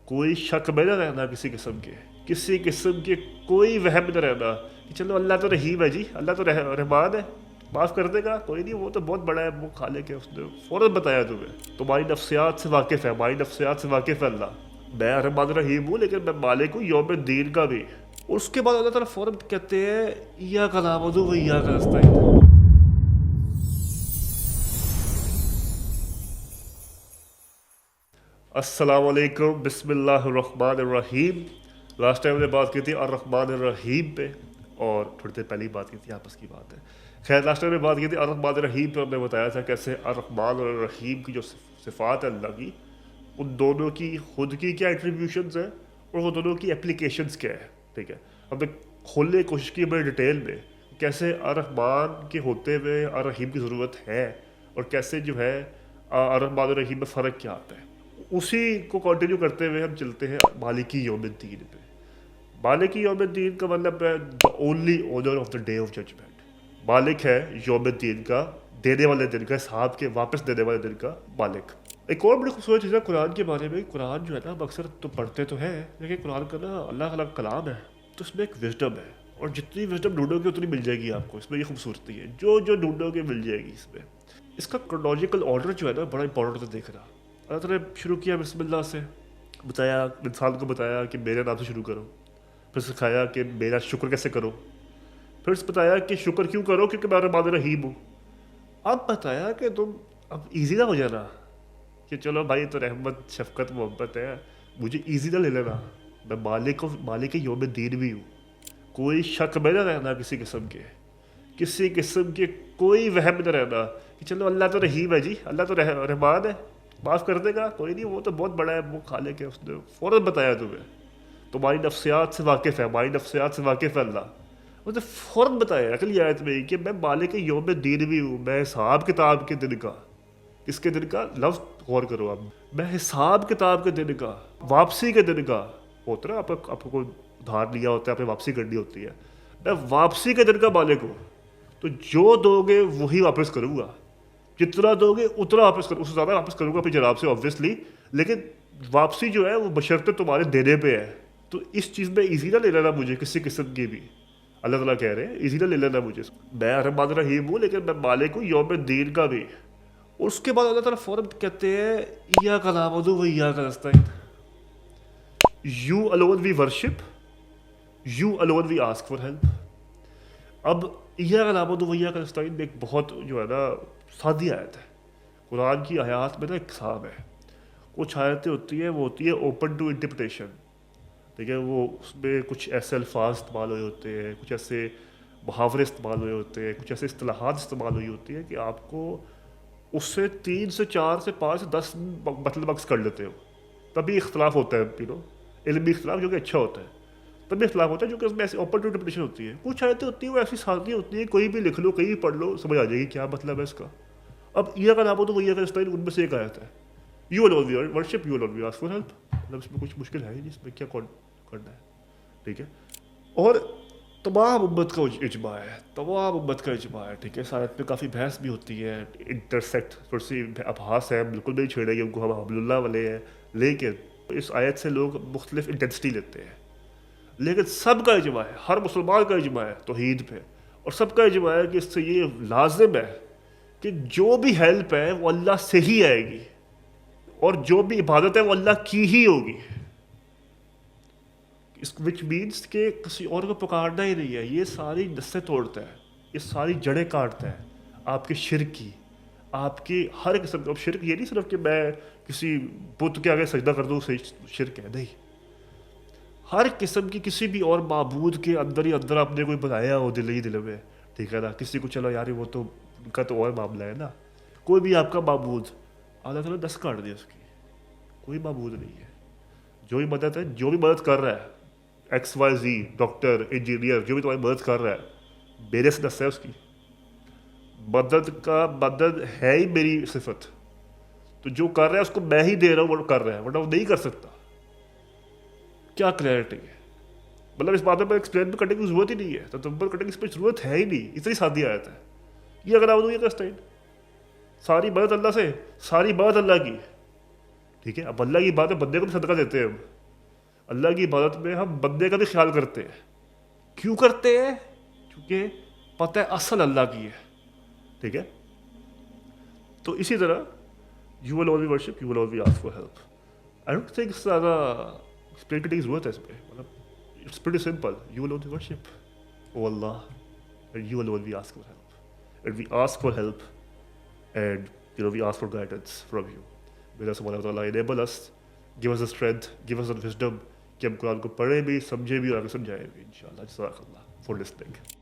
کوئی شک میں نہ رہنا کسی قسم کے کوئی وہم نہ رہنا کہ چلو اللہ تو رحیم ہے جی، اللہ تو رحمان ہے، معاف کر دے گا، کوئی نہیں، وہ تو بہت بڑا ہے، وہ خالق ہے، اس نے فوراً بتایا تمہیں، تمہاری نفسیات سے واقف ہے، ہماری نفسیات سے واقف ہے اللہ، میں رحمان الرحیم ہوں لیکن میں مالک ہوں یوم الدین کا بھی۔ اور اس کے بعد اللہ تعالیٰ فوراً کہتے ہیں ایاک نعبد و ایاک نستعین۔ السلام علیکم، بسم اللہ الرحمن الرحیم۔ لاسٹ ٹائم نے بات کی تھی الرحمن الرحیم پہ، اور تھوڑی دیر پہلے ہی بات کی تھی، آپس کی بات ہے۔ خیر، لاسٹ ٹائم نے بات کی تھی الرحمن الرحیم پہ، ہم نے بتایا تھا کیسے الرحمن اور الرحیم کی جو صفات ہے اللہ کی، ان دونوں کی خود کی کیا ایٹریبیوشنز ہیں اور وہ دونوں کی اپلیکیشنز کیا ہے، ٹھیک ہے۔ ہم نے کھولنے کی کوشش کی بڑی ڈیٹیل میں کیسے الرحمن کے ہوتے ہوئے الرحیم کی ضرورت ہے، اور کیسے جو ہے الرحمن الرحیم میں فرق کیا آتا ہے۔ اسی کو کنٹینیو کرتے ہوئے ہم چلتے ہیں مالکی یوم الدین پہ۔ مالکی یوم الدین کا مطلب ہے the only owner of the day of judgement, مالک ہے یوم الدین کا، دینے والے دن کا، حساب کے واپس دینے والے دن کا مالک۔ ایک اور بڑی خوبصورت چیز ہے قرآن کے بارے میں، قرآن جو ہے نا ہم اکثر تو پڑھتے تو ہیں لیکن قرآن کا نا اللہ کا کلام ہے، تو اس میں ایک وزڈم ہے، اور جتنی وزڈم ڈھونڈو گے اتنی مل جائے گی آپ کو، اس میں یہ خوبصورتی ہے، جو ڈھونڈو گے مل جائے گی اس میں۔ اس کا کرونالوجیکل آرڈر جو ہے نا بڑا امپورٹنٹ ہے دیکھنا۔ اللہ تعالیٰ نے شروع کیا بسم اللہ سے، بتایا انسان کو، بتایا کہ میرے نام سے شروع کرو، پھر سکھایا کہ میرا شکر کیسے کرو، پھر بتایا کہ شکر کیوں کرو کیونکہ میں الرحمن الرحیم ہوں۔ اب بتایا کہ تم اب ایزی نہ ہو جانا کہ چلو بھائی تو رحمت شفقت محبت ہے، مجھے ایزی نہ لے لینا، میں مالک یوم الدین بھی ہوں، کوئی شک میں نہ رہنا کسی قسم کے کوئی وہم نہ رہنا کہ چلو اللہ تو رحیم ہے جی، اللہ تو رحمان ہے، معاف کر دے گا، کوئی نہیں، وہ تو بہت بڑا ہے، وہ خالق ہے، اس نے فوراً بتایا تمہیں، تمہاری نفسیات سے واقف ہے، ہماری نفسیات سے واقف ہے اللہ، اس نے فوراً بتایا اگلی آیت میں کہ میں مالک یوم الدین بھی ہوں، میں حساب کتاب کے دن کا، اس کے دن کا لفظ غور کرو اب، میں حساب کتاب کے دن کا، واپسی کے دن کا ہوتا ہے، آپ کو ادھار لیا ہوتا ہے، آپ نے واپسی کرنی ہوتی ہے، میں واپسی کے دن کا مالک ہوں، تو جو دو گے وہی واپس کروں گا، جتنا دو گے اتنا واپس کروں، اس سے زیادہ واپس کروں گا اپنی جناب سے آبویسلی، لیکن واپسی جو ہے وہ بشرطِ تمہارے دینے پہ ہے، تو اس چیز میں ایزی نہ لے لینا مجھے کسی قسم کی بھی، اللہ تعالیٰ کہہ رہے ہیں ایزی نہ لے لینا مجھے، میں الرحمن الرحیم ہوں لیکن میں مالک ہوں یوم الدین کا بھی۔ اور اس کے بعد اللہ تعالیٰ فوراً کہتے ہیں ایاک نعبد و ایاک نستعین، you alone we worship, you alone we ask for help۔ اب ایاک نعبد و ایاک نستعین میں ایک بہت جو ہے نا سادی آیت ہے، قرآن کی آیات میں نا ایک حساب ہے، کچھ آیتیں ہوتی ہیں وہ ہوتی ہے اوپن ٹو انٹرپریٹیشن، ٹھیک ہے، وہ اس میں کچھ ایسے الفاظ استعمال ہوئے ہوتے ہیں، کچھ ایسے محاورے استعمال ہوئے ہوتے ہیں، کچھ ایسے اصطلاحات استعمال ہوئی ہوتی ہیں کہ آپ کو اس سے 3 سے 4 سے 5 سے 10 مطلب عکس کر لیتے ہو، تبھی اختلاف ہوتا ہے، علمی اختلاف جو کہ اچھا ہوتا ہے، تبھی اختلاف ہوتا ہے جو کہ اس میں ایسی اوپن ٹو انٹرپریٹیشن ہوتی ہے، کچھ آیتیں ہوتی ہیں وہ ایسی سادی ہوتی ہیں کوئی بھی لکھ لو کہیں بھی پڑھ لو سمجھ آ جائے گی کیا مطلب ہے اس کا۔ اب ایاک نعبد و ایاک نستعین ان میں سے ایک آیت ہے، you alone we worship, you alone we ask for help، مطلب اس میں کچھ مشکل ہے ہی نہیں، اس میں کیا کرنا ہے، ٹھیک ہے۔ اور تمام امت کا اجماع ہے، تمام امت کا اجماع ہے، ٹھیک ہے۔ اس آیت میں کافی بحث بھی ہوتی ہے، انٹرسیکٹ تھوڑی سی ابحاث ہے، بالکل نہیں چھیڑیں گے ان کو، ہم حبل اللہ والے ہیں، لیکن اس آیت سے لوگ مختلف انٹینسٹی لیتے ہیں، لیکن سب کا اجماع ہے، ہر مسلمان کا اجماع ہے توحید پہ، اور سب کا اجماع ہے کہ اس سے یہ لازم ہے کہ جو بھی ہیلپ ہے وہ اللہ سے ہی آئے گی، اور جو بھی عبادت ہے وہ اللہ کی ہی ہوگی، اس وچ مینس کہ کسی اور کو پکارنا ہی نہیں ہے، یہ ساری نسیں توڑتا ہے، یہ ساری جڑیں کاٹتا ہے آپ کے شرک کی، آپ کی ہر قسم کا۔ اب شرک یہ نہیں صرف کہ میں کسی بت کے آگے سجدہ کر دوں صحیح شرک ہے، نہیں، ہر قسم کی کسی بھی اور معبود کے اندر ہی اندر آپ نے کوئی بنایا ہو دل ہی دل میں، ٹھیک ہے نا، کسی کو چلو یار وہ تو ان کا تو اور معاملہ ہے نا، کوئی بھی آپ کا معبود اللہ تعالیٰ دس کاٹ دیا، اس کی کوئی معبود نہیں ہے، جو بھی مدد ہے، جو بھی مدد کر رہا ہے، X Y Z, doctor, engineer, جو بھی تمہاری مدد کر رہا ہے، میرے سے دس ہے، اس کی مدد ہے ہی میری صفت، تو جو کر رہا ہے اس کو میں ہی دے رہا ہوں، وہ کر رہا ہے، ورنہ وہ نہیں کر سکتا۔ کیا کلیئرٹی ہے، مطلب اس بات میں ایکسپلین کرنے کی ضرورت ہی نہیں ہے، تدبر کرنے کی اس پہ ضرورت ہے ہی نہیں، اتنی سادی آیت ہے۔ یہ اگر آؤں یہ نستعین، ساری مدد اللہ سے، ساری بات اللہ کی، ٹھیک ہے۔ اب اللہ کی بات ہے، بندے کو بھی صدقہ دیتے ہیں ہم، اللہ کی عبادت میں ہم بندے کا بھی خیال کرتے ہیں. کیوں کرتے ہیں؟ کیونکہ پتہ ہے اصل اللہ کی ہے. ٹھیک ہے. تو اسی طرح you will only worship, you will only ask for help. I don't think زیادہ ایکسپلین کرنے کی ضرورت ہے اس پہ. مطلب it's pretty simple. You will only worship of Allah and you will only ask for help. And we ask for help and we ask for guidance from you. May Allah subhanahu wa ta'ala enable us, give us the strength, give us the wisdom کہ ہم قرآن کو پڑھیں بھی, سمجھیں بھی اور آگے سمجھائیں بھی. انشاءاللہ. جزاک اللہ for listening.